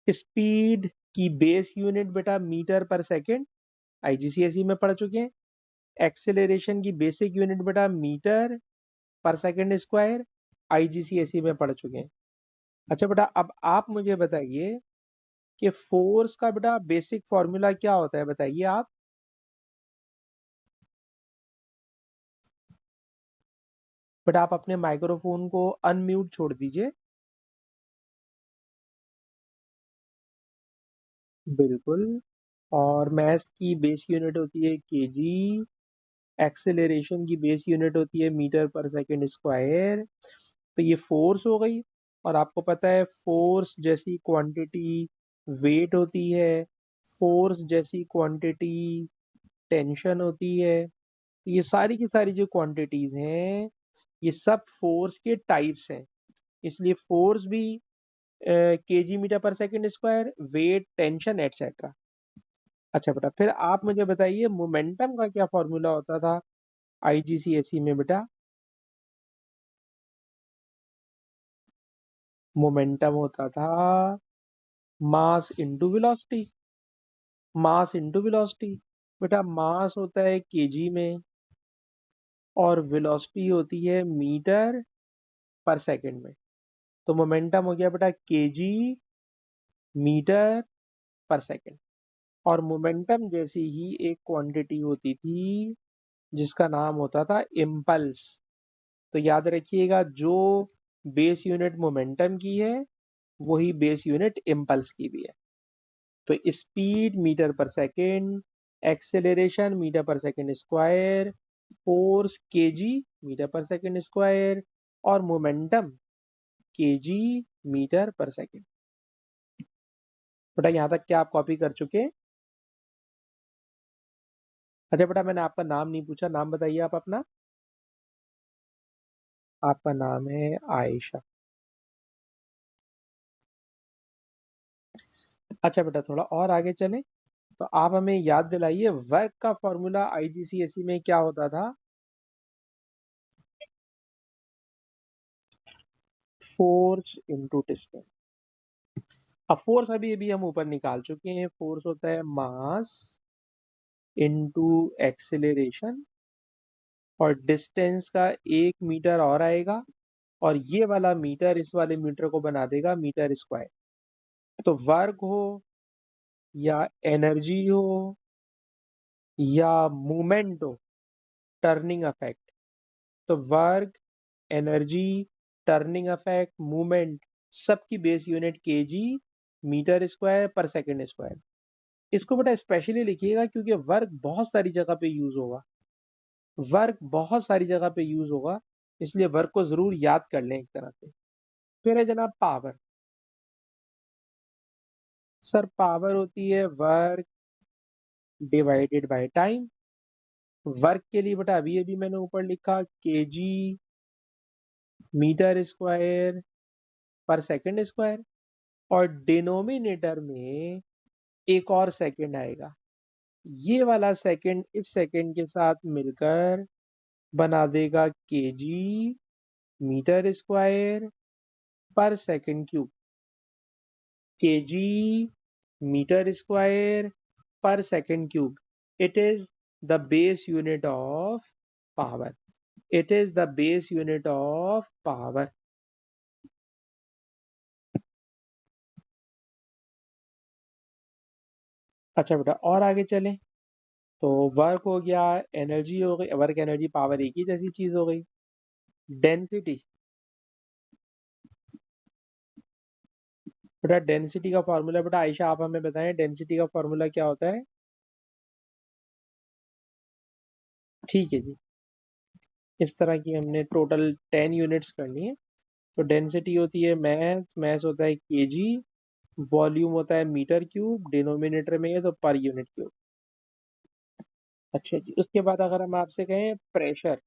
Speed की base unit बेटा metre per second, IGCSE में पढ़ चुके हैं। एक्सेलरेशन की बेसिक यूनिट बेटा metre per second square, IGCSE में पढ़ चुके हैं। अच्छा बेटा, अब आप मुझे बताइए कि फोर्स का बेटा बेसिक फॉर्मूला क्या होता है, बताइए आप। बेटा आप अपने माइक्रोफोन को अनम्यूट छोड़ दीजिए। बिल्कुल। और मैथ की बेस यूनिट होती है केजी, एक्सेलरेशन की बेस यूनिट होती है मीटर पर सेकेंड स्क्वायर। तो ये फोर्स हो गई, और आपको पता है फोर्स जैसी क्वांटिटी वेट होती है, फोर्स जैसी क्वांटिटी टेंशन होती है। तो ये सारी की सारी जो क्वांटिटीज हैं, ये सब फोर्स के टाइप्स हैं। इसलिए फोर्स भी KG metre per second square, weight, tension etcetera. अच्छा बेटा, फिर आप मुझे बताइए मोमेंटम का क्या फॉर्मूला होता था आईजीसीएसई में बेटा। मोमेंटम होता था mass into velocity. Mass into velocity. बेटा मास होता है केजी में, और वेलोसिटी होती है मीटर पर सेकंड में। तो मोमेंटम हो गया बेटा केजी मीटर पर सेकंड। और मोमेंटम जैसी ही एक क्वांटिटी होती थी जिसका नाम होता था इम्पल्स। तो याद रखिएगा, जो बेस यूनिट मोमेंटम की है वही बेस यूनिट इम्पल्स की भी है। तो speed metre per second, acceleration metre per second square, force KG metre per second square, और momentum KG metre per second. बेटा यहाँ तक क्या आप कॉपी कर चुके हैं? अच्छा बेटा, मैंने आपका नाम नहीं पूछा, नाम बताइए आप अपना। आपका नाम है आयशा। अच्छा बेटा, थोड़ा और आगे चलें तो आप हमें याद दिलाइए वर्क का फॉर्मूला आईजीसीएसई में क्या होता था। Force into distance. अब फोर्स अभी अभी हम ऊपर निकाल चुके हैं। फोर्स होता है मास इंटू एक्सेलरेशन, और डिस्टेंस का एक मीटर और आएगा, और ये वाला मीटर इस वाले मीटर को बना देगा मीटर स्क्वायर। तो वर्क हो या एनर्जी हो या मूवमेंट हो, टर्निंग अफेक्ट, तो work, energy, turning effect, movement, सबकी base unit KG metre square per second square. इसको बेटा स्पेशली लिखिएगा क्योंकि वर्क बहुत सारी जगह पे यूज होगा। वर्क बहुत सारी जगह पे यूज होगा, इसलिए वर्क को जरूर याद कर लें एक तरह से। फिर है जनाब पावर। सर पावर होती है work divided by time. Work के लिए बेटा अभी अभी मैंने ऊपर लिखा KG metre square per second square, और डिनोमिनेटर में एक और सेकंड आएगा। ये वाला सेकंड इस सेकंड के साथ मिलकर बना देगा KG metre square per second cube. KG metre square per second cube. It is the base unit of power. It is the base unit of power. अच्छा बेटा, और आगे चलें तो वर्क हो गया, एनर्जी हो गई। वर्क एनर्जी पावर एक ही जैसी चीज हो गई। डेंसिटी। बेटा डेंसिटी का फॉर्मूला, बेटा आयशा आप हमें बताएं डेंसिटी का फॉर्मूला क्या होता है। ठीक है जी। इस तरह की हमने टोटल 10 यूनिट्स करनी है। तो डेंसिटी होती है मैथ, मैथ होता है केजी, वॉल्यूम होता है मीटर क्यूब, डिनोमिनेटर में है तो पर यूनिट क्यूब। अच्छा जी, उसके बाद अगर हम आपसे कहें प्रेशर,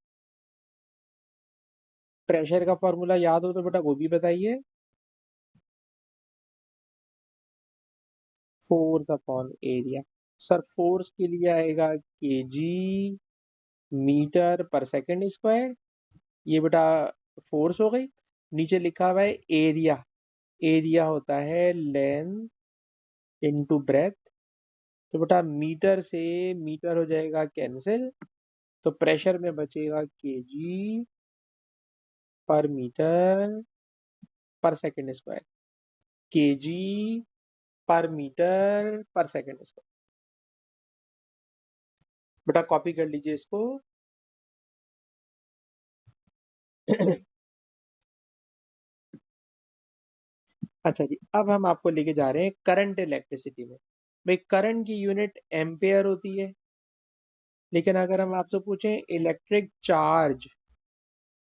प्रेशर का फॉर्मूला याद हो तो बेटा वो भी बताइए। Force upon area. Sir force के लिए आएगा केजी मीटर पर सेकंड स्क्वायर। ये बेटा फोर्स हो गई। नीचे लिखा हुआ है एरिया। एरिया होता है लेंथ इंटू ब्रेथ। तो बेटा मीटर से मीटर हो जाएगा कैंसिल, तो प्रेशर में बचेगा केजी पर metre per second square, KG पर मीटर पर सेकेंड स्क्वायर। बेटा कॉपी कर लीजिए इसको। अच्छा जी, अब हम आपको लेके जा रहे हैं करंट इलेक्ट्रिसिटी में। भाई करंट की यूनिट एम्पेयर होती है, लेकिन अगर हम आपसे पूछें इलेक्ट्रिक चार्ज,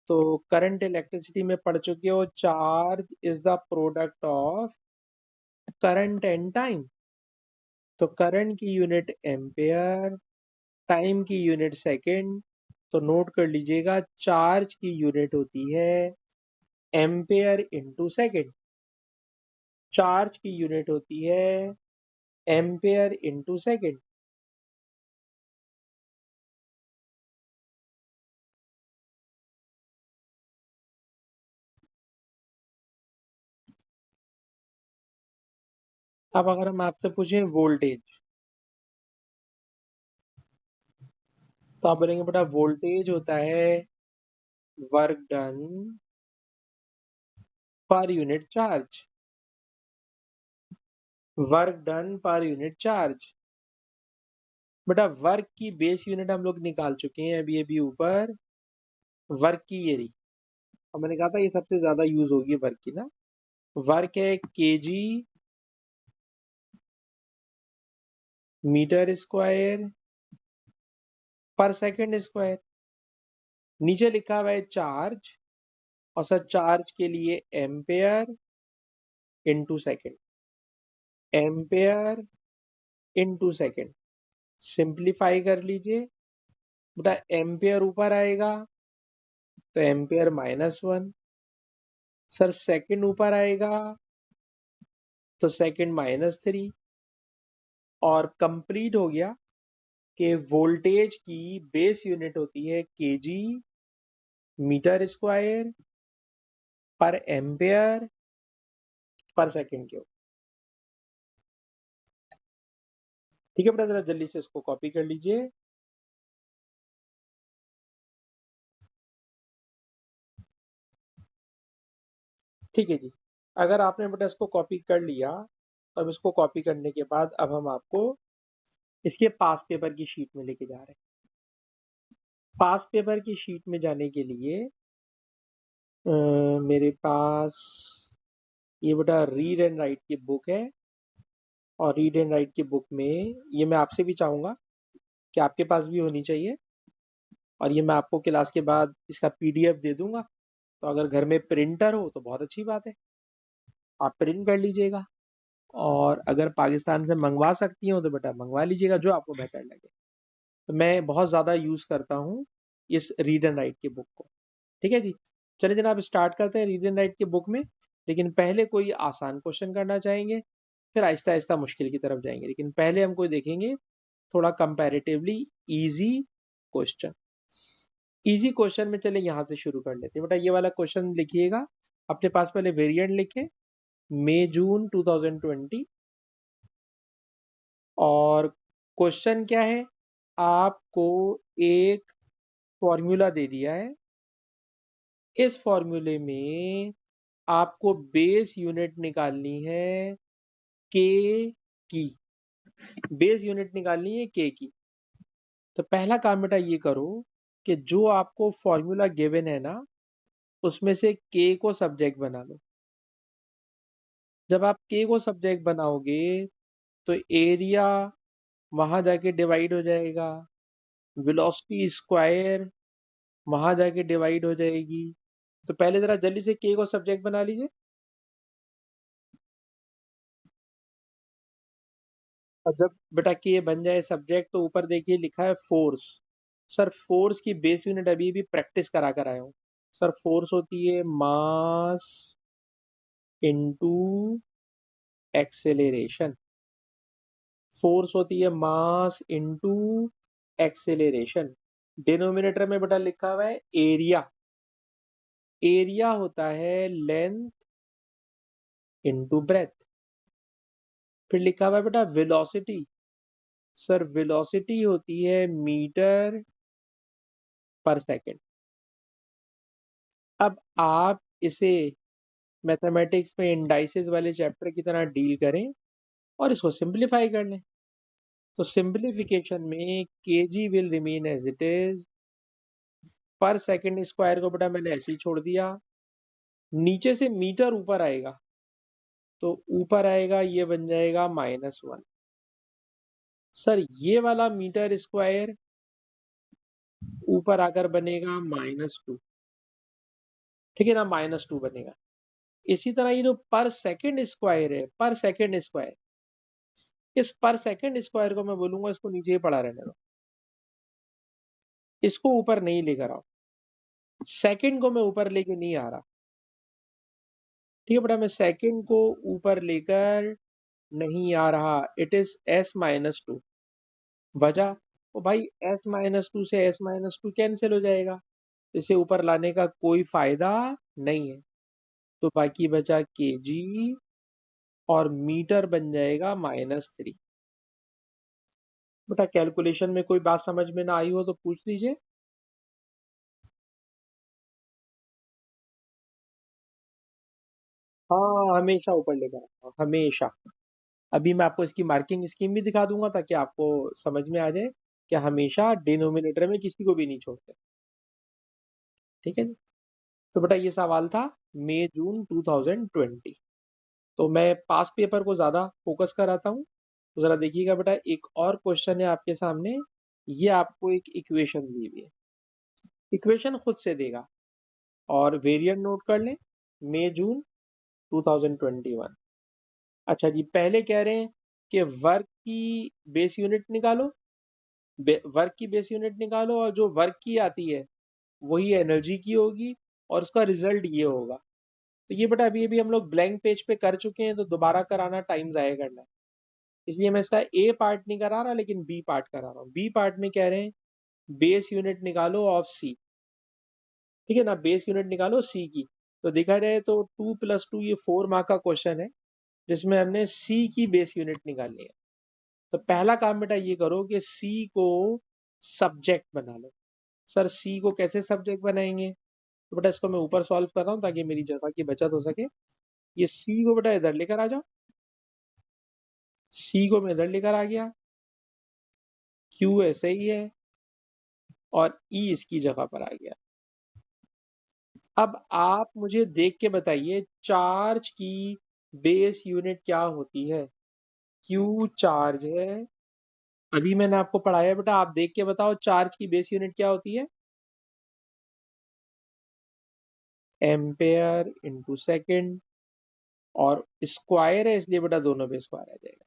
तो करंट इलेक्ट्रिसिटी में पढ़ चुके हो, charge is the product of current and time. तो करंट की यूनिट एम्पेयर, टाइम की यूनिट सेकेंड। तो नोट कर लीजिएगा, चार्ज की यूनिट होती है एम्पेयर इंटू सेकेंड। चार्ज की यूनिट होती है एम्पेयर इंटू सेकेंड। अब अगर हम आपसे पूछें वोल्टेज, तो आप बोलेंगे बेटा वोल्टेज होता है work done per unit charge. Work done per unit charge. बेटा वर्क की बेस यूनिट हम लोग निकाल चुके हैं अभी अभी ऊपर, वर्क की ये रही। और मैंने कहा था ये सबसे ज्यादा यूज होगी वर्क की ना। वर्क है KG metre square per second square. नीचे लिखा हुआ है चार्ज, और सर चार्ज के लिए ampere into second, ampere into second. Simplify कर लीजिए बेटा, एम्पेयर ऊपर आएगा तो एम्पेयर -1, सर सेकंड ऊपर आएगा तो सेकंड -3। और कंप्लीट हो गया कि वोल्टेज की बेस यूनिट होती है KG metre square per ampere per second cube. ठीक है बेटा, जरा जल्दी से इसको कॉपी कर लीजिए। ठीक है जी, अगर आपने बेटा इसको कॉपी कर लिया, तो अब इसको कॉपी करने के बाद अब हम आपको इसके पास पेपर की शीट में लेके जा रहे हैं। पास पेपर की शीट में जाने के लिए मेरे पास ये बेटा रीड एंड राइट की बुक है, और रीड एंड राइट की बुक में ये मैं आपसे भी चाहूंगा कि आपके पास भी होनी चाहिए, और ये मैं आपको क्लास के बाद इसका पीडीएफ दे दूंगा। तो अगर घर में प्रिंटर हो तो बहुत अच्छी बात है, आप प्रिंट कर लीजिएगा। और अगर पाकिस्तान से मंगवा सकती हो तो बेटा मंगवा लीजिएगा, जो आपको बेहतर लगे। तो मैं बहुत ज़्यादा यूज़ करता हूँ इस रीड एंड राइट की बुक को। ठीक है जी, चलिए जनाब स्टार्ट करते हैं रीड एंड राइट की बुक में। लेकिन पहले कोई आसान क्वेश्चन करना चाहेंगे, फिर आहिस्ता आहिस्ता मुश्किल की तरफ जाएंगे, लेकिन पहले हम कोई देखेंगे थोड़ा comparatively easy question. Easy question में चले यहाँ से शुरू कर लेते हैं। बेटा ये वाला क्वेश्चन लिखिएगा, अपने पास पहले वेरिएंट लिखे, मई जून 2020। और क्वेश्चन क्या है, आपको एक फॉर्मूला दे दिया है। इस फॉर्मूले में आपको बेस यूनिट निकालनी है के की, बेस यूनिट निकालनी है के की। तो पहला काम बेटा ये करो कि जो आपको फॉर्मूला गिवन है ना, उसमें से के को सब्जेक्ट बना लो। जब आप के को सब्जेक्ट बनाओगे तो एरिया वहां जाके डिवाइड हो जाएगा, वेलोसिटी स्क्वायर वहां जाके डिवाइड हो जाएगी। तो पहले जरा जल्दी से के को सब्जेक्ट बना लीजिए। और जब बेटा के बन जाए सब्जेक्ट, तो ऊपर देखिए लिखा है फोर्स। सर फोर्स की बेस यूनिट अभी भी प्रैक्टिस करा कर आया हूँ। सर फोर्स होती है मास इनटू एक्सेलरेशन। फोर्स होती है मास इनटू एक्सेलरेशन। डिनोमिनेटर में बेटा लिखा हुआ है एरिया। एरिया होता है लेंथ इनटू ब्रेथ। फिर लिखा हुआ है बेटा वेलोसिटी। सर वेलोसिटी होती है मीटर पर सेकंड। अब आप इसे मैथमेटिक्स में इंडाइसेस वाले चैप्टर की तरह डील करें और इसको सिंप्लीफाई कर लें। तो सिंप्लीफिकेशन में KG will remain as it is, per second square को बेटा मैंने ऐसे ही छोड़ दिया, नीचे से मीटर ऊपर आएगा तो ऊपर आएगा ये बन जाएगा -1। सर ये वाला मीटर स्क्वायर ऊपर आकर बनेगा -2, ठीक है ना, -2 बनेगा। इसी तरह ये जो पर सेकंड स्क्वायर है, पर सेकंड स्क्वायर, इस पर सेकंड स्क्वायर को मैं बोलूंगा इसको नीचे ही पड़ा रहने दो, इसको ऊपर नहीं लेकर आओ, सेकंड को मैं ऊपर लेके नहीं आ रहा, ठीक है बेटा, मैं सेकंड को ऊपर लेकर नहीं आ रहा, इट इज s-2। वजह, ओ भाई s-2 से s-2 कैंसिल हो जाएगा, इसे ऊपर लाने का कोई फायदा नहीं है, तो बाकी बचा केजी और मीटर बन जाएगा -3। बेटा कैलकुलेशन में कोई बात समझ में ना आई हो तो पूछ लीजिए। हाँ हमेशा ऊपर लेकर आता हूँ, हमेशा। अभी मैं आपको इसकी मार्किंग स्कीम भी दिखा दूंगा ताकि आपको समझ में आ जाए कि हमेशा डिनोमिनेटर में किसी को भी नहीं छोड़ते, ठीक है जी। तो बेटा ये सवाल था मई जून 2020। तो मैं पास पेपर को ज्यादा फोकस कराता हूँ, तो जरा देखिएगा बेटा, एक और क्वेश्चन है आपके सामने। ये आपको एक इक्वेशन दी हुई है, इक्वेशन खुद से देगा और वेरिएंट नोट कर लें, मई जून 2021। अच्छा जी, पहले कह रहे हैं कि वर्क की बेस यूनिट निकालो, वर्क की बेस यूनिट निकालो और जो वर्क की आती है वही एनर्जी की होगी और उसका रिजल्ट ये होगा। तो ये बेटा अभी अभी हम लोग ब्लैंक पेज पे कर चुके हैं, तो दोबारा कराना टाइम जाया करना है, इसलिए मैं इसका ए पार्ट नहीं करा रहा लेकिन बी पार्ट करा रहा हूँ। बी पार्ट में कह रहे हैं बेस यूनिट निकालो ऑफ सी, ठीक है ना, बेस यूनिट निकालो सी की। तो देखा जाए तो 2 + 2 ये 4 मार्क का क्वेश्चन है जिसमें हमने सी की बेस यूनिट निकालनी है। तो पहला काम बेटा ये करो कि सी को सब्जेक्ट बना लो। सर सी को कैसे सब्जेक्ट बनाएंगे, तो बेटा इसको मैं ऊपर सॉल्व कर रहा हूँ ताकि मेरी जगह की बचत हो सके। ये सी को बेटा इधर लेकर आ जाओ, सी को मैं इधर लेकर आ गया, क्यू ऐसे ही है और ई इसकी जगह पर आ गया। अब आप मुझे देख के बताइए चार्ज की बेस यूनिट क्या होती है। क्यू चार्ज है, अभी मैंने आपको पढ़ाया बेटा, आप देख के बताओ चार्ज की बेस यूनिट क्या होती है। एम्पेयर इंटू सेकेंड, और स्क्वायर है इसलिए बेटा दोनों पे स्क्वायर आ जाएगा।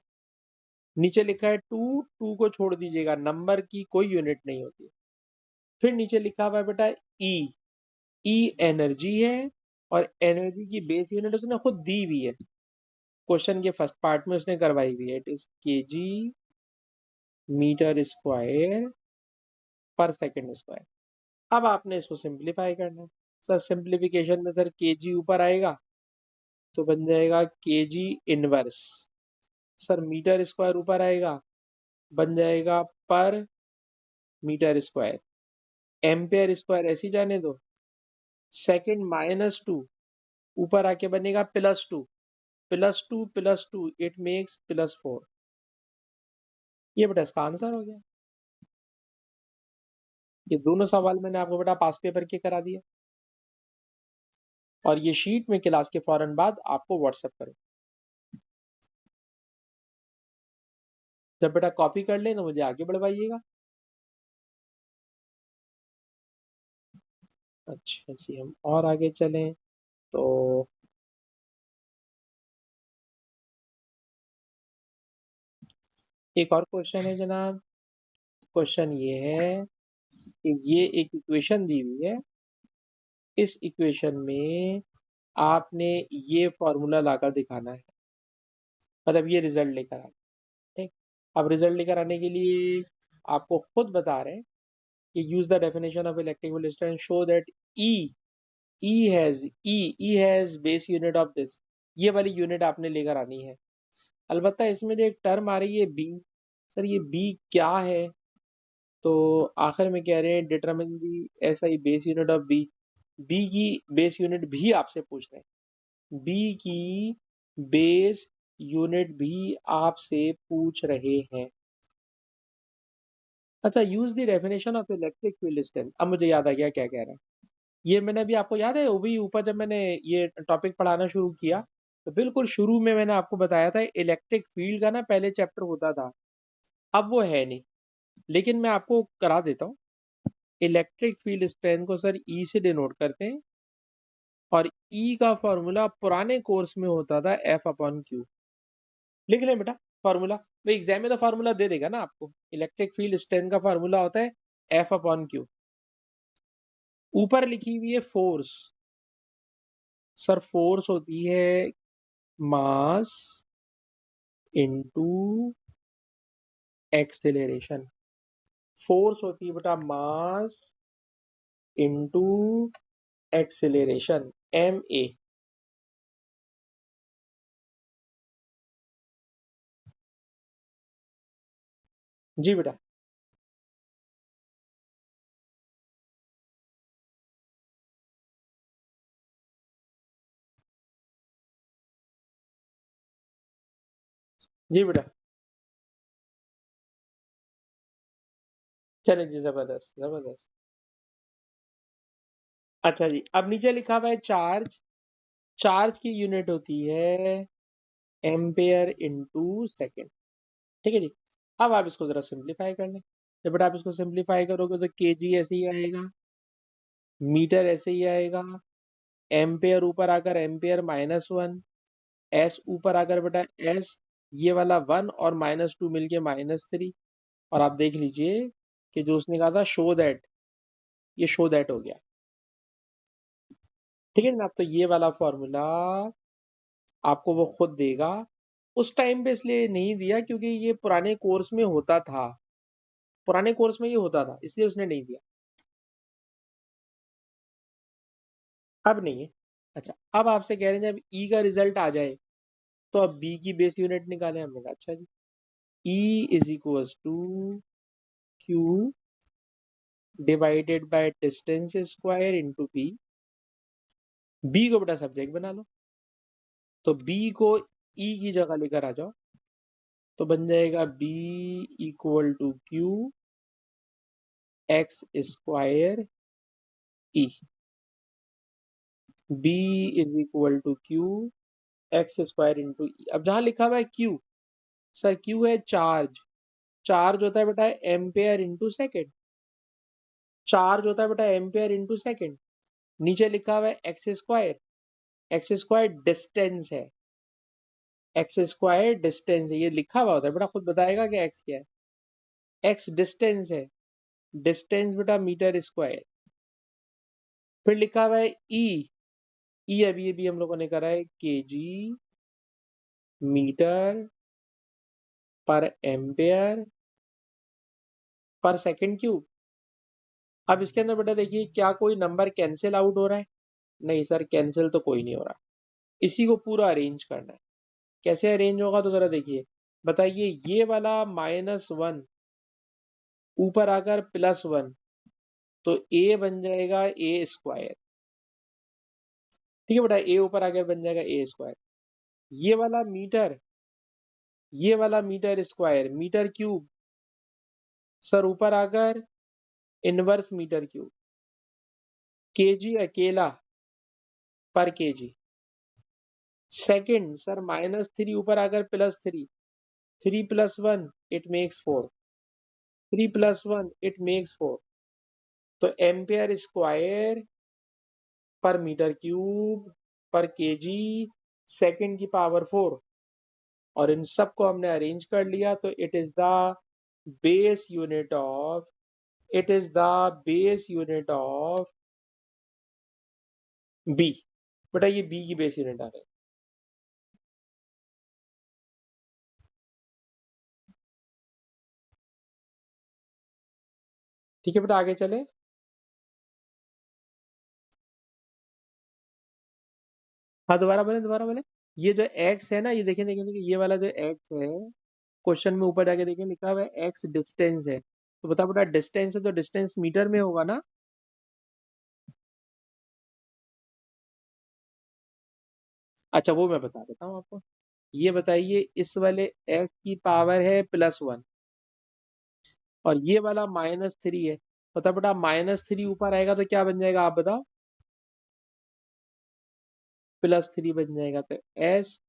नीचे लिखा है टू, टू को छोड़ दीजिएगा, नंबर की कोई यूनिट नहीं होती। फिर नीचे लिखा हुआ है बेटा ई, ई एनर्जी है और एनर्जी की बेस यूनिट उसने खुद दी हुई है, क्वेश्चन के फर्स्ट पार्ट में उसने करवाई हुई है, it is KG metre square per second square. अब आपने इसको सिंप्लीफाई करना है। सर सिंप्लीफिकेशन में सर केजी ऊपर आएगा तो बन जाएगा KG inverse, sir metre square ऊपर आएगा बन जाएगा पर मीटर स्क्वायर, एम्पेयर स्क्वायर ऐसे ही जाने दो, सेकंड -2 ऊपर आके बनेगा +2, +2 इट मेक्स +4। ये बेटा इसका आंसर हो गया। ये दोनों सवाल मैंने आपको बेटा पास पेपर के करा दिए और ये शीट में क्लास के फौरन बाद आपको व्हाट्सएप करूँ। जब बेटा कॉपी कर लें तो मुझे आगे बढ़वाइएगा। अच्छा जी, हम और आगे चलें तो एक और क्वेश्चन है जनाब। क्वेश्चन ये है कि ये एक इक्वेशन दी हुई है, इस इक्वेशन में आपने ये फॉर्मूला लाकर दिखाना है, मतलब ये रिजल्ट लेकर आना, ठीक। अब रिजल्ट लेकर आने के लिए आपको खुद बता रहे हैं कि use the definition of electric resistance and show that E, E has base unit of this, ये वाली यूनिट आपने लेकर आनी है। अलबत्ता इसमें जो एक टर्म आ रही है बी, सर ये बी क्या है? तो आखिर में कह रहे हैं determine the SI base unit of B. B की बेस यूनिट भी आपसे पूछ रहे हैं, बी की बेस यूनिट भी आपसे पूछ रहे हैं। अच्छा, use the definition of electric field strength. अब मुझे याद आ गया क्या कह रहा है। ये मैंने अभी, आपको याद है अभी ऊपर जब मैंने ये टॉपिक पढ़ाना शुरू किया तो बिल्कुल शुरू में मैंने आपको बताया था इलेक्ट्रिक फील्ड का ना पहले चैप्टर होता था, अब वो है नहीं, लेकिन मैं आपको करा देता हूँ। इलेक्ट्रिक फील्ड स्ट्रेंथ को सर ई से डिनोट करते हैं, और ई का फॉर्मूला पुराने कोर्स में होता था एफ अपॉन क्यू। लिख लें बेटा फॉर्मूला, वो एग्जाम में तो फॉर्मूला दे देगा ना आपको। इलेक्ट्रिक फील्ड स्ट्रेंथ का फॉर्मूला होता है एफ अपॉन क्यू। ऊपर लिखी हुई है फोर्स, सर फोर्स होती है मास इनटू एक्सेलरेशन। फोर्स होती है बेटा mass into acceleration, M A. जी बेटा। जी बेटा। चले जी, जबरदस्त जबरदस्त। अच्छा जी, अब नीचे लिखा हुआ है चार्ज। चार्ज की यूनिट होती है एम्पेयर इनटू सेकेंड। ठीक है जी। अब आप इसको जरा सिंप्लीफाई कर लें। जब बेटा आप इसको सिंप्लीफाई करोगे तो केजी ऐसे ही आएगा, मीटर ऐसे ही आएगा, एम्पेयर ऊपर आकर एम्पेयर -1, एस ऊपर आकर बेटा एस, ये वाला 1 और -2 मिलके -3। और आप देख लीजिए कि जो उसने कहा था शो दैट, ये शो दैट हो गया। ठीक है जनाब, तो ये वाला फॉर्मूला आपको वो खुद देगा। उस टाइम पे इसलिए नहीं दिया क्योंकि ये पुराने कोर्स में होता था, पुराने कोर्स में ये होता था, इसलिए उसने नहीं दिया। अब नहीं है। अच्छा, अब आपसे कह रहे हैं जब ई का रिजल्ट आ जाए तो अब बी की बेस यूनिट निकालें। हमने कहा अच्छा जी, E is equal to Q divided by distance square into B. B को बेटा सब्जेक्ट बना लो, तो बी को ई की जगह लेकर आ जाओ, तो बन जाएगा B equal to Q X square E. B is equal to Q X square into E. अब जहां लिखा हुआ है क्यू, सर क्यू है चार्ज। चार्ज होता है बेटा एम्पेयर इंटू सेकेंड। चार्ज होता है बेटा एम्पेयर इंटू सेकेंड। नीचे लिखा हुआ है x square, x square distance है, एक्स स्क्वायर डिस्टेंस है, ये लिखा हुआ होता है बेटा, खुद बताएगा कि एक्स क्या है। एक्स डिस्टेंस है, डिस्टेंस बेटा मीटर स्क्वायर। फिर लिखा हुआ है ई, ई अभी अभी हम लोगों ने करा है KG metre per ampere per second cube. अब इसके अंदर बेटा देखिए क्या कोई नंबर कैंसिल आउट हो रहा है? नहीं सर, कैंसिल तो कोई नहीं हो रहा। इसी को पूरा अरेंज करना है। कैसे अरेंज होगा तो जरा देखिए, बताइए ये वाला -1 ऊपर आकर +1, तो ए बन जाएगा ए स्क्वायर। ठीक है बेटा, ए ऊपर आकर बन जाएगा ए स्क्वायर। ये वाला मीटर, ये वाला metre square, metre cube, sir ऊपर आकर इनवर्स मीटर क्यूब। केजी अकेला पर केजी। सेकंड सर -3 ऊपर आकर +3, 3 + 1 इट मेक्स 4, 3 + 1 इट मेक्स 4। तो एम्पेयर स्क्वायर पर मीटर क्यूब पर केजी सेकंड की पावर 4। और इन सब को हमने अरेंज कर लिया तो it is the base unit of, it is the base unit of B. बेटा ये बी की बेस यूनिट आ रही है। ठीक है बेटा, आगे चले। हाँ दोबारा बोले, दोबारा बोले। ये जो एक्स है ना, ये देखें देखें देखें, ये वाला जो एक्स है, क्वेश्चन में ऊपर जाके देखें लिखा हुआ है एक्स डिस्टेंस है, तो बता बेटा डिस्टेंस है तो डिस्टेंस मीटर में होगा ना। अच्छा वो मैं बता देता हूँ आपको। ये बताइए, इस वाले एक्स की पावर है +1 और ये वाला -3 है, बता बेटा -3 ऊपर आएगा तो क्या बन जाएगा आप बताओ। +3 बन जाएगा, तो एस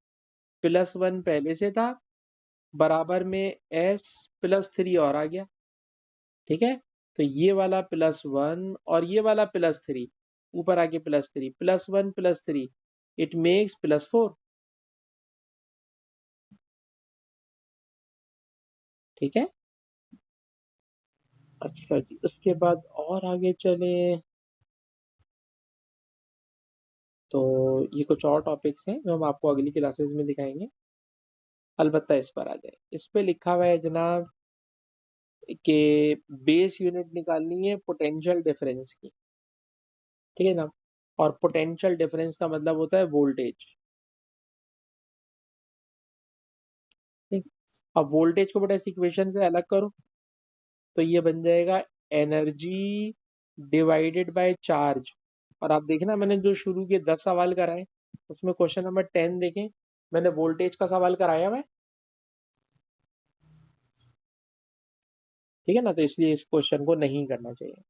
+1 पहले से था, बराबर में एस +3 और आ गया। ठीक है, तो ये वाला +1 और ये वाला +3, ऊपर आके +3, +1 +3, इट मेक्स +4। ठीक है। अच्छा जी, उसके बाद और आगे चले तो ये कुछ और टॉपिक्स हैं जो हम आपको अगली क्लासेस में दिखाएंगे। अलबत्ता इस पर आ जाए, इस पे लिखा हुआ है जनाब कि बेस यूनिट निकालनी है पोटेंशियल डिफरेंस की। ठीक है ना, और पोटेंशियल डिफरेंस का मतलब होता है वोल्टेज। ठीक, अब वोल्टेज को बेटा इस इक्वेशन से अलग करो, तो ये बन जाएगा एनर्जी डिवाइडेड बाय चार्ज। और आप देखना मैंने जो शुरू के 10 सवाल कराए, उसमें क्वेश्चन नंबर 10 देखें, मैंने वोल्टेज का सवाल कराया हुआ है। ठीक है ना, तो इसलिए इस क्वेश्चन को नहीं करना चाहिए।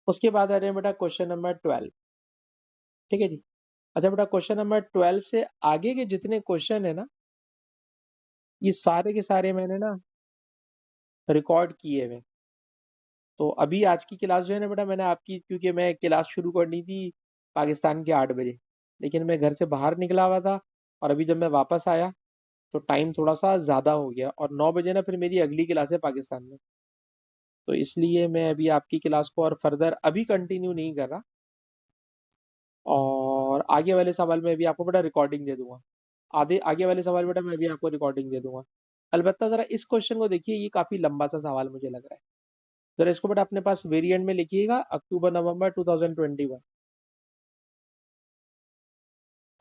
उसके बाद आ रहे हैं बेटा क्वेश्चन नंबर 12। ठीक है जी। अच्छा बेटा, क्वेश्चन नंबर 12 से आगे के जितने क्वेश्चन है ना, ये सारे के सारे मैंने ना रिकॉर्ड किए हुए हैं। तो अभी आज की क्लास जो है ना बेटा, मैंने आपकी, क्योंकि मैं क्लास शुरू करनी थी पाकिस्तान के 8 बजे, लेकिन मैं घर से बाहर निकला हुआ था, और अभी जब मैं वापस आया तो टाइम थोड़ा सा ज़्यादा हो गया, और 9 बजे ना फिर मेरी अगली क्लास है पाकिस्तान में। तो इसलिए मैं अभी आपकी क्लास को और फर्दर अभी कंटिन्यू नहीं कर रहा, और आगे वाले सवाल में भी आपको बेटा रिकॉर्डिंग दे दूंगा। आधे आगे वाले सवाल बेटा मैं भी आपको रिकॉर्डिंग दे दूंगा। अलबत्ता जरा इस क्वेश्चन को देखिए, ये काफी लंबा सा सवाल मुझे लग रहा है। जरा इसको बेटा अपने पास वेरिएंट में लिखिएगा, अक्टूबर नवंबर 2021,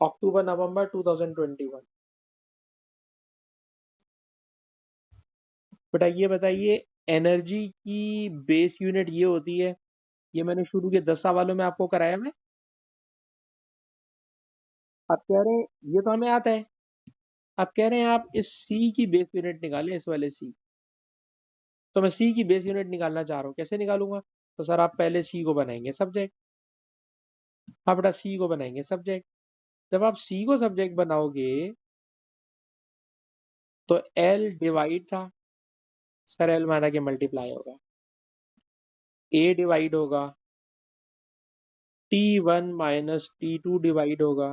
अक्टूबर नवंबर 2021। बेटा ये बताइए, एनर्जी की बेस यूनिट ये होती है, ये मैंने शुरू के 10 सवालों में आपको कराया है। आप कह रहे हैं ये तो हमें आता है, आप कह रहे हैं आप इस सी की बेस यूनिट निकालें, इस वाले सी। तो मैं सी की बेस यूनिट निकालना चाह रहा हूँ, कैसे निकालूंगा? तो सर आप पहले सी को बनाएंगे सब्जेक्ट। हाँ बेटा, सी को बनाएंगे सब्जेक्ट। जब आप सी को सब्जेक्ट बनाओगे तो एल डिवाइड था, सर एल माना कि मल्टीप्लाई होगा, ए डिवाइड होगा, T1 माइनस T2 डिवाइड होगा,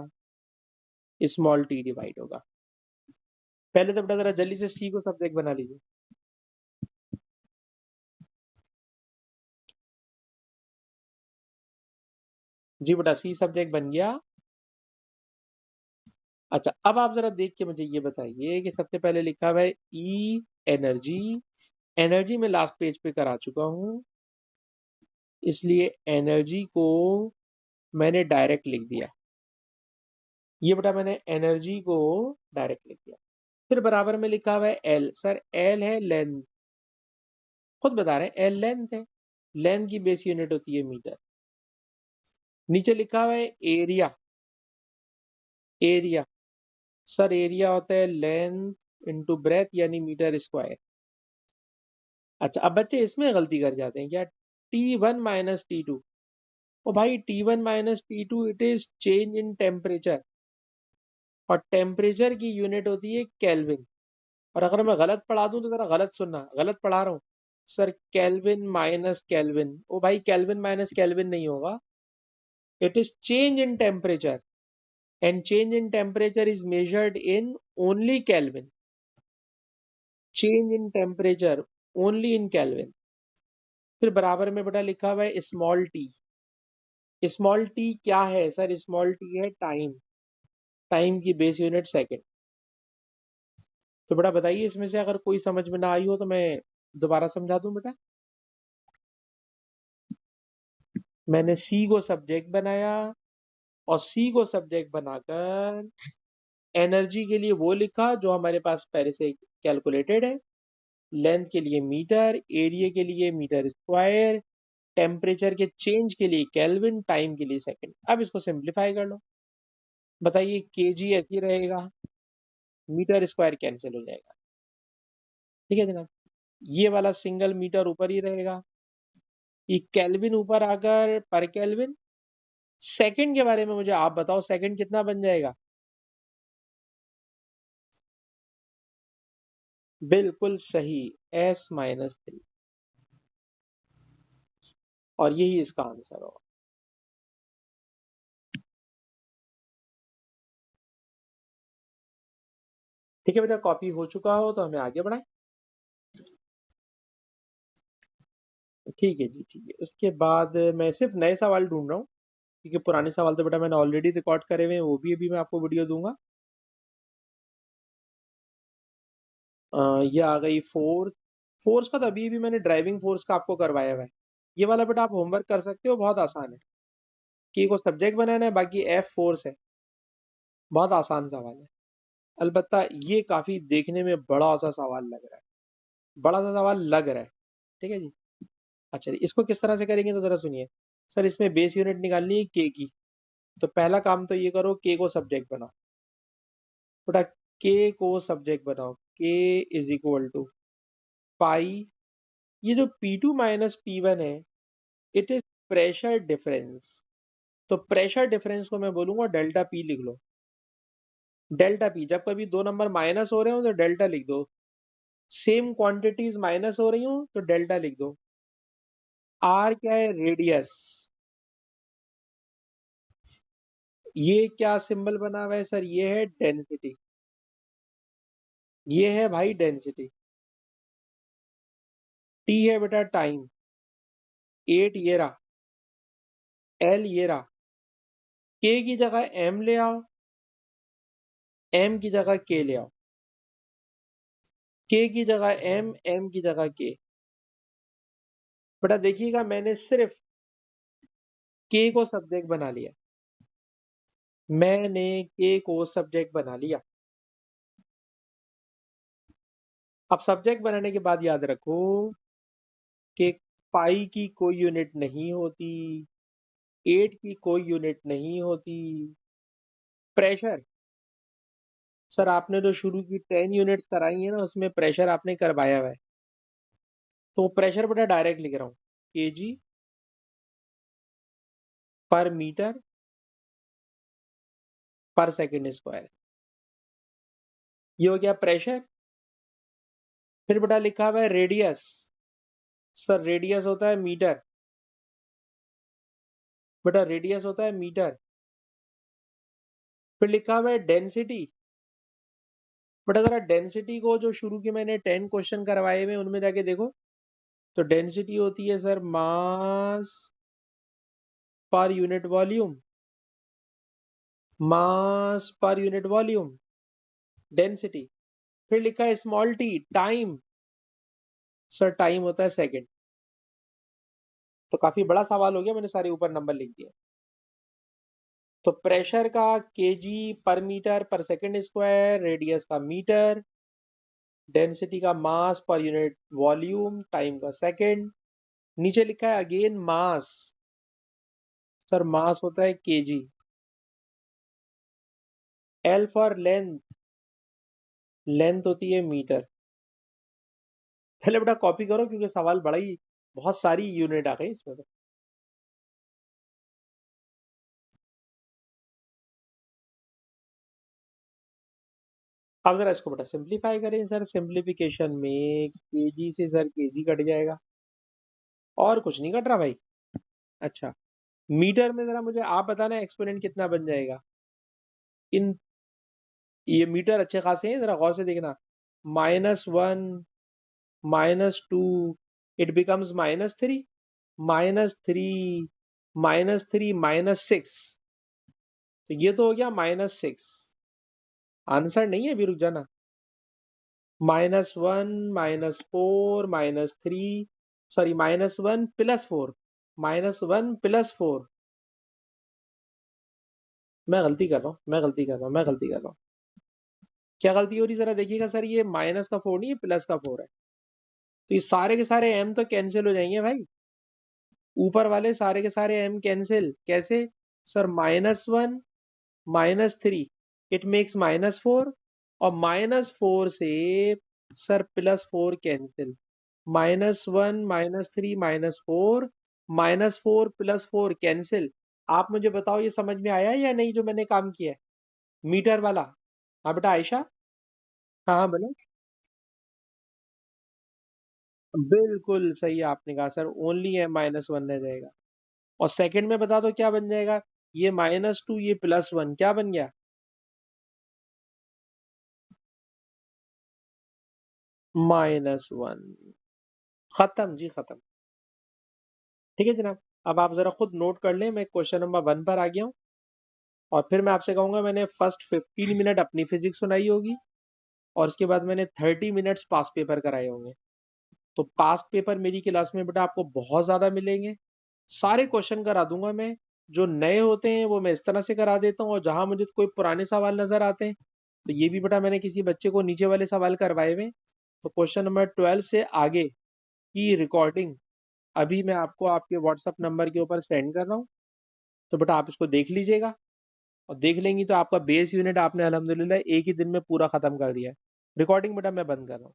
स्मॉल टी डिवाइड होगा। पहले तो बेटा जरा जल्दी से सी को सब्जेक्ट बना लीजिए। जी बेटा, सी सब्जेक्ट बन गया। अच्छा, अब आप जरा देख के मुझे ये बताइए कि सबसे पहले लिखा हुआ है ई एनर्जी। एनर्जी में लास्ट पेज पे करा चुका हूं, इसलिए एनर्जी को मैंने डायरेक्ट लिख दिया। ये बेटा मैंने एनर्जी को डायरेक्ट लिख दिया। फिर बराबर में लिखा हुआ है एल। सर एल है लेंथ, खुद बता रहे हैं एल लेंथ है, लेंथ की बेस यूनिट होती है मीटर। नीचे लिखा हुआ है एरिया। एरिया, सर एरिया होता है लेंथ इंटू ब्रेथ यानी मीटर स्क्वायर। अच्छा, अब बच्चे इसमें गलती कर जाते हैं क्या, T1 माइनस T2। ओ भाई, T1 minus T2 it is change in temperature, और टेम्परेचर की यूनिट होती है केल्विन। और अगर मैं गलत पढ़ा दूं तो जरा गलत सुनना, गलत पढ़ा रहा हूँ सर, केल्विन माइनस केल्विन। ओ भाई, केल्विन माइनस केल्विन नहीं होगा, it is change in temperature, and change in temperature is measured in only kelvin. Change in temperature only in kelvin. फिर बराबर में बेटा लिखा हुआ है स्मॉल टी। स्मॉल टी क्या है सर? स्मॉल टी है टाइम, टाइम की बेस यूनिट सेकंड। तो बेटा बताइए, इसमें से अगर कोई समझ में ना आई हो तो मैं दोबारा समझा दूं बेटा। मैंने सी को सब्जेक्ट बनाया, और सी को सब्जेक्ट बनाकर एनर्जी के लिए वो लिखा जो हमारे पास पहले से कैलकुलेटेड है, लेंथ के लिए मीटर, एरिया के लिए मीटर स्क्वायर, टेम्परेचर के चेंज के लिए केल्विन, टाइम के लिए सेकंड। अब इसको सिंप्लीफाई कर लो, बताइए केजी ऐसे ही रहेगा, मीटर स्क्वायर कैंसिल हो जाएगा, ठीक है जनाब। ये वाला सिंगल मीटर ऊपर ही रहेगा, ये केल्विन ऊपर आकर पर केल्विन। सेकंड के बारे में मुझे आप बताओ, सेकंड कितना बन जाएगा? बिल्कुल सही, S-3, और यही इसका आंसर होगा। ठीक है बेटा, कॉपी हो चुका हो तो हमें आगे बढ़ाएं। ठीक है जी, ठीक है। उसके बाद मैं सिर्फ नए सवाल ढूंढ रहा हूँ, क्योंकि पुराने सवाल तो बेटा मैंने ऑलरेडी रिकॉर्ड करे हुए हैं, वो भी अभी मैं आपको वीडियो दूंगा। ये आ गई फोर्स। फोर्स का तो अभी भी मैंने ड्राइविंग फोर्स का आपको करवाया हुआ है। ये वाला बेटा आप होमवर्क कर सकते हो, बहुत आसान है। की को सब्जेक्ट बनाना है, बाकी एफ फोर्स है, बहुत आसान सवाल है। अलबत्ता ये काफी देखने में बड़ा सा सवाल लग रहा है, बड़ा सा सवाल लग रहा है, ठीक है जी। अच्छा, इसको किस तरह से करेंगे तो जरा सुनिए। सर इसमें बेस यूनिट निकालनी है के की, तो पहला काम तो ये करो, के को सब्जेक्ट बनाओ बेटा। के को सब्जेक्ट बनाओ, के इज इक्वल टू पाई, ये जो P2 माइनस P1 है, इट इज प्रेशर डिफरेंस। तो प्रेशर डिफरेंस को मैं बोलूंगा डेल्टा पी, लिख लो डेल्टा पी। जब कभी दो नंबर माइनस हो रहे हो तो डेल्टा लिख दो, सेम क्वांटिटीज माइनस हो रही हो तो डेल्टा लिख दो। आर क्या है? रेडियस। ये क्या सिंबल बना हुआ है सर? ये है डेंसिटी, ये है भाई डेंसिटी। टी है बेटा टाइम, 8 ये रहा, एल ये रहा। के की जगह एम ले आओ, एम की जगह के ले आओ, के की जगह एम, एम की जगह के। बेटा देखिएगा, मैंने सिर्फ के को सब्जेक्ट बना लिया, मैंने के को सब्जेक्ट बना लिया। अब सब्जेक्ट बनाने के बाद याद रखो कि पाई की कोई यूनिट नहीं होती, 8 की कोई यूनिट नहीं होती। प्रेशर, सर आपने तो शुरू की 10 यूनिट कराई है ना, उसमें प्रेशर आपने करवाया हुआ है, तो प्रेशर बेटा डायरेक्ट लिख रहा हूँ, केजी पर मीटर पर सेकेंड स्क्वायर। ये हो गया प्रेशर। फिर बेटा लिखा हुआ है रेडियस, सर रेडियस होता है मीटर, बेटा रेडियस होता है मीटर। फिर लिखा हुआ है डेंसिटी, बट अगर डेंसिटी को जो शुरू के मैंने 10 क्वेश्चन करवाए हुए उनमें जाके देखो, तो डेंसिटी होती है सर मास पर यूनिट वॉल्यूम, मास पर यूनिट वॉल्यूम, डेंसिटी। फिर लिखा है small T, time, sir time होता है सेकंड। तो काफी बड़ा सवाल हो गया, मैंने सारे ऊपर नंबर लिख दिए। तो प्रेशर का केजी पर मीटर पर सेकंड स्क्वायर, रेडियस का मीटर, डेंसिटी का मास पर यूनिट वॉल्यूम, टाइम का सेकंड। नीचे लिखा है अगेन मास, सर मास होता है KG. L for length, length होती है मीटर। पहले बेटा कॉपी करो, क्योंकि सवाल बड़ा ही, बहुत सारी यूनिट आ गई इसमें तो। अब जरा इसको बेटा सिंप्लीफाई करें सर, सिंप्लीफिकेशन में केजी से सर केजी कट जाएगा, और कुछ नहीं कट रहा भाई। अच्छा, मीटर में जरा मुझे आप बताना एक्सपोनेंट कितना बन जाएगा इन, ये मीटर अच्छे खासे हैं, जरा गौर से देखना। -1, -2, इट बिकम्स -3, -3, -3, -6, तो ये तो हो गया -6। आंसर नहीं है, अभी रुक जाना। -1, -4, -3, सॉरी -1 +4, -1 +4, मैं गलती कर रहा हूँ, मैं गलती कर रहा हूँ, मैं गलती कर रहा हूँ। क्या गलती हो रही जरा देखिएगा सर, ये माइनस का 4 नहीं, ये प्लस का 4 है। तो ये सारे के सारे m तो कैंसिल हो जाएंगे भाई, ऊपर वाले सारे के सारे m कैंसिल कैसे? सर -1 -3, इट मेक्स -4, और -4 से सर +4 कैंसिल, -1 -3 -4, -4 +4 कैंसिल। आप मुझे बताओ ये समझ में आया या नहीं जो मैंने काम किया है, मीटर वाला? हाँ बेटा आयशा। हाँ हाँ बोलो। बिल्कुल सही आपने कहा सर, ओनली है -1 रह जाएगा। और सेकंड में बता दो क्या बन जाएगा, ये -2 ये +1 क्या बन गया? -1। खत्म जी खत्म। ठीक है जनाब। अब आप जरा खुद नोट कर लें, मैं क्वेश्चन नंबर 1 पर आ गया हूँ। और फिर मैं आपसे कहूंगा, मैंने फर्स्ट 15 मिनट अपनी फिजिक्स सुनाई होगी, और उसके बाद मैंने 30 मिनट्स पास पेपर कराए होंगे। तो पास पेपर मेरी क्लास में बेटा आपको बहुत ज्यादा मिलेंगे, सारे क्वेश्चन करा दूंगा मैं। जो नए होते हैं वो मैं इस तरह से करा देता हूँ, और जहां मुझे कोई पुराने सवाल नजर आते हैं, तो ये भी बेटा मैंने किसी बच्चे को नीचे वाले सवाल करवाए हुए हैं। तो क्वेश्चन नंबर 12 से आगे की रिकॉर्डिंग अभी मैं आपको आपके व्हाट्सएप नंबर के ऊपर सेंड कर रहा हूँ। तो बेटा आप इसको देख लीजिएगा, और देख लेंगी तो आपका बेस यूनिट आपने अल्हम्दुलिल्लाह एक ही दिन में पूरा खत्म कर दिया है। रिकॉर्डिंग बेटा मैं बंद कर रहा हूँ।